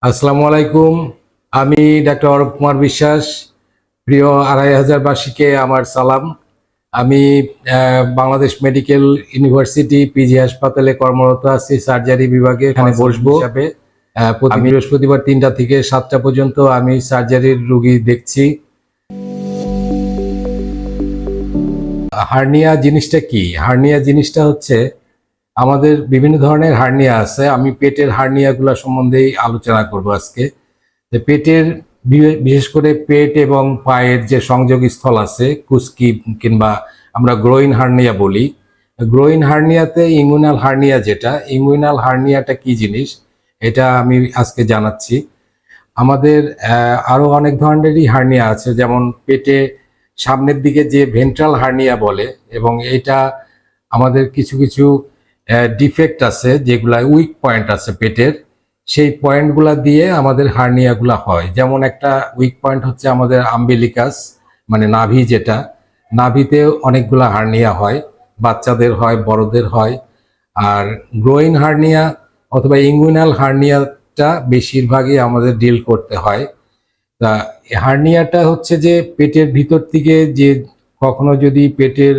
আসসালামু আলাইকুম। আমি ডাক্তার অরূপ কুমার বিশ্বাস। প্রিয় ২৫০০বাসীকে আমার সালাম। আমি বাংলাদেশ মেডিকেল ইউনিভার্সিটি পিজি হাসপাতালে কর্মরত আছি, সার্জারি বিভাগে। এখানে বসবো হিসাবে প্রতি বৃহস্পতিবার ৩টা থেকে ৭টা পর্যন্ত আমি সার্জারির রোগী দেখছি। হার্নিয়া জিনিসটা কি? হার্নিয়া জিনিসটা হচ্ছে আমাদের বিভিন্ন ধরনের হার্নিয়া আছে। আমি পেটের হার্নিয়াগুলো সম্বন্ধেই আলোচনা করব আজকে। পেটের বিশেষ করে পেট এবং পায়ের যে সংযোগ স্থল আছে, কুস্কি কিংবা আমরা গ্রোইন হার্নিয়া বলি। গ্রোইন হার্নিয়াতে ইঙ্গুইনাল হার্নিয়া, যেটা ইঙ্গুইনাল হার্নিয়াটা কি জিনিস এটা আমি আজকে জানাচ্ছি। আমাদের আরো অনেক ধরনেরই হার্নিয়া আছে, যেমন পেটে সামনের দিকে যে ভেন্ট্রাল হার্নিয়া বলে, এবং এটা আমাদের কিছু কিছু ডিফেক্ট আছে, যেগুলা উইক পয়েন্ট আছে পেটের, সেই পয়েন্টগুলা দিয়ে আমাদের হার্নিয়াগুলা হয়। যেমন একটা উইক পয়েন্ট হচ্ছে আমাদের আম্বিলিকাস, মানে নাভি, যেটা নাভিতে অনেকগুলা হার্নিয়া হয়, বাচ্চাদের হয়, বড়দের হয়। আর গ্রোইন হার্নিয়া অথবা ইঙ্গুইনাল হার্নিয়াটা বেশিরভাগই আমাদের ডিল করতে হয়। তা হার্নিয়াটা হচ্ছে যে পেটের ভিতর থেকে, যে কখনো যদি পেটের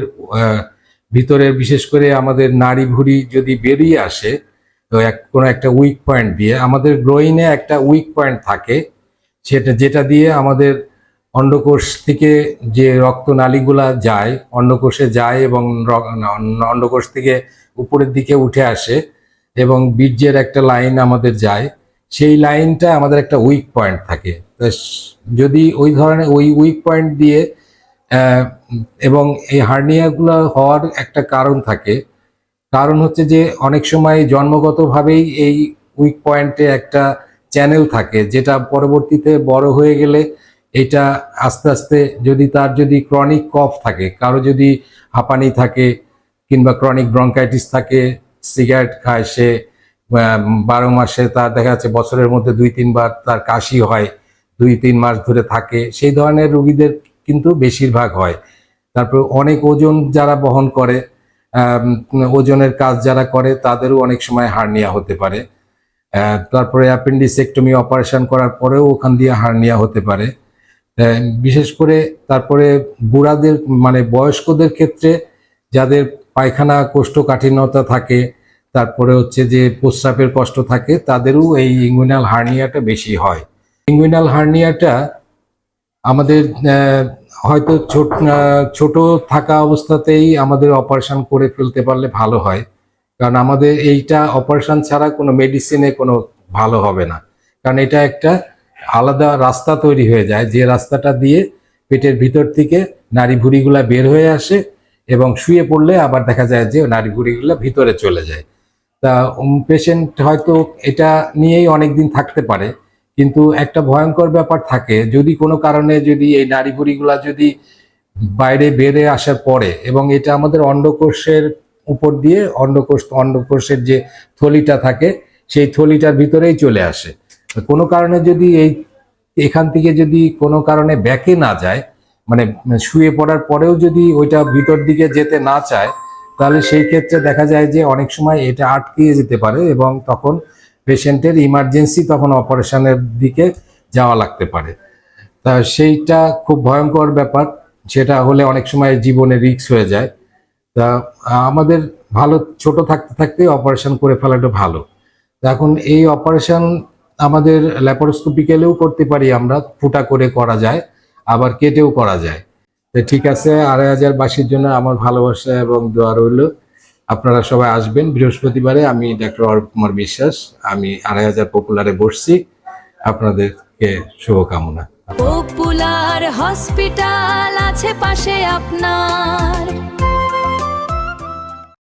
ভিতরের বিশেষ করে আমাদের নাড়ি ভুঁড়ি যদি বেরিয়ে আসে, তো কোনো একটা উইক পয়েন্ট দিয়ে, আমাদের গ্রোইনে একটা উইক পয়েন্ট থাকে, যেটা দিয়ে আমাদের অন্ডকোষ থেকে যে রক্তনালীগুলা যায়, অন্ডকোষে যায় এবং অন্ডকোষ থেকে উপরের দিকে উঠে আসে, এবং বীর্যের একটা লাইন আমাদের যায়। সেই লাইনটা আমাদের একটা উইক পয়েন্ট থাকে। যদি ওই ধরনের ওই উইক পয়েন্ট দিয়ে এবং এই হার্নিয়াগুলো হওয়ার একটা কারণ থাকে। কারণ হচ্ছে যে অনেক সময় জন্মগতভাবেই এই উইক পয়েন্টে একটা চ্যানেল থাকে, যেটা পরবর্তীতে বড় হয়ে গেলে এটা আস্তে আস্তে, যদি ক্রনিক কফ থাকে, কারো যদি হাঁপানি থাকে কিংবা ক্রনিক ব্রঙ্কাইটিস থাকে, সিগারেট খায় সে ১২ মাসে, তার দেখা যাচ্ছে বছরের মধ্যে ২-৩ বার তার কাশি হয়, ২-৩ মাস ধরে থাকে, সেই ধরনের রোগীদের কিন্তু বেশিরভাগ হয়। তারপর অনেক ওজন যারা বহন করে, ওজনের কাজ যারা করে, তাদেরও অনেক সময় হার্নিয়া হতে পারে। তারপরে অ্যাপেন্ডিসেক্টমি অপারেশন করার পরেও ওখান দিয়ে হার্নিয়া হতে পারে। বিশেষ করে তারপরে বুড়াদের, মানে বয়স্কদের ক্ষেত্রে, যাদের পায়খানা কোষ্ঠকাঠিন্যতা থাকে, তারপরে হচ্ছে যে প্রস্রাবের কষ্ট থাকে, তাদেরও এই ইঙ্গুইনাল হার্নিয়াটা বেশি হয়। ইঙ্গুইনাল হার্নিয়াটা আমাদের হয়তো ছোট থাকা অবস্থাতেই আমাদের অপারেশন করে ফেলতে পারলে ভালো হয়, কারণ আমাদের এইটা অপারেশন ছাড়া কোনো মেডিসিনে কোনো ভালো হবে না। কারণ এটা একটা আলাদা রাস্তা তৈরি হয়ে যায়, যে রাস্তাটা দিয়ে পেটের ভিতর থেকে নাড়ি ভুঁড়িগুলা বের হয়ে আসে, এবং শুয়ে পড়লে আবার দেখা যায় যে নাড়ি ভুঁড়িগুলা ভিতরে চলে যায়। তা পেশেন্ট হয়তো এটা নিয়েই অনেকদিন থাকতে পারে, কিন্তু একটা ভয়ঙ্কর ব্যাপার থাকে, যদি কোনো কারণে যদি এই নাড়ি ভুঁড়িগুলা যদি বাইরে বেরে আসার পরে, এবং এটা আমাদের অন্ডকোষের উপর দিয়ে, অন্ডকোষের যে থলিটা থাকে, সেই থলিটার ভিতরেই চলে আসে। কোনো কারণে যদি এখান থেকে যদি কোনো কারণে ব্যাকে না যায়, মানে শুয়ে পড়ার পরেও যদি ওইটা ভিতর দিকে যেতে না চায়, তাহলে সেই ক্ষেত্রে দেখা যায় যে অনেক সময় এটা আটকে যেতে পারে, এবং তখন পেশেন্টের ইমার্জেন্সি, তখন অপারেশনের দিকে যাওয়া লাগতে পারে। তা সেইটা খুব ভয়ঙ্কর ব্যাপার, সেটা হলে অনেক সময় জীবনে রিস্ক হয়ে যায়। তা আমাদের ভালো ছোট থাকতে থাকতে অপারেশন করে ফেলাটা ভালো। এখন এই অপারেশন আমাদের ল্যাপারোস্কোপিক্যালেও করতে পারি, আমরা ফুটা করে করা যায়, আবার কেটেও করা যায়। তো ঠিক আছে, ২৫০০বাসীর জন্য আমার ভালোবাসা এবং দোয়া রইল। আপনারা সবাই আসবেন বৃহস্পতিবারে। আমি ডাক্তার অরূপ কুমার বিশ্বাস, আমি ২৫০০ পপুলারে বসছি। আপনাদেরকে শুভকামনা। পপুলার হসপিটাল আছে পাশে আপনার।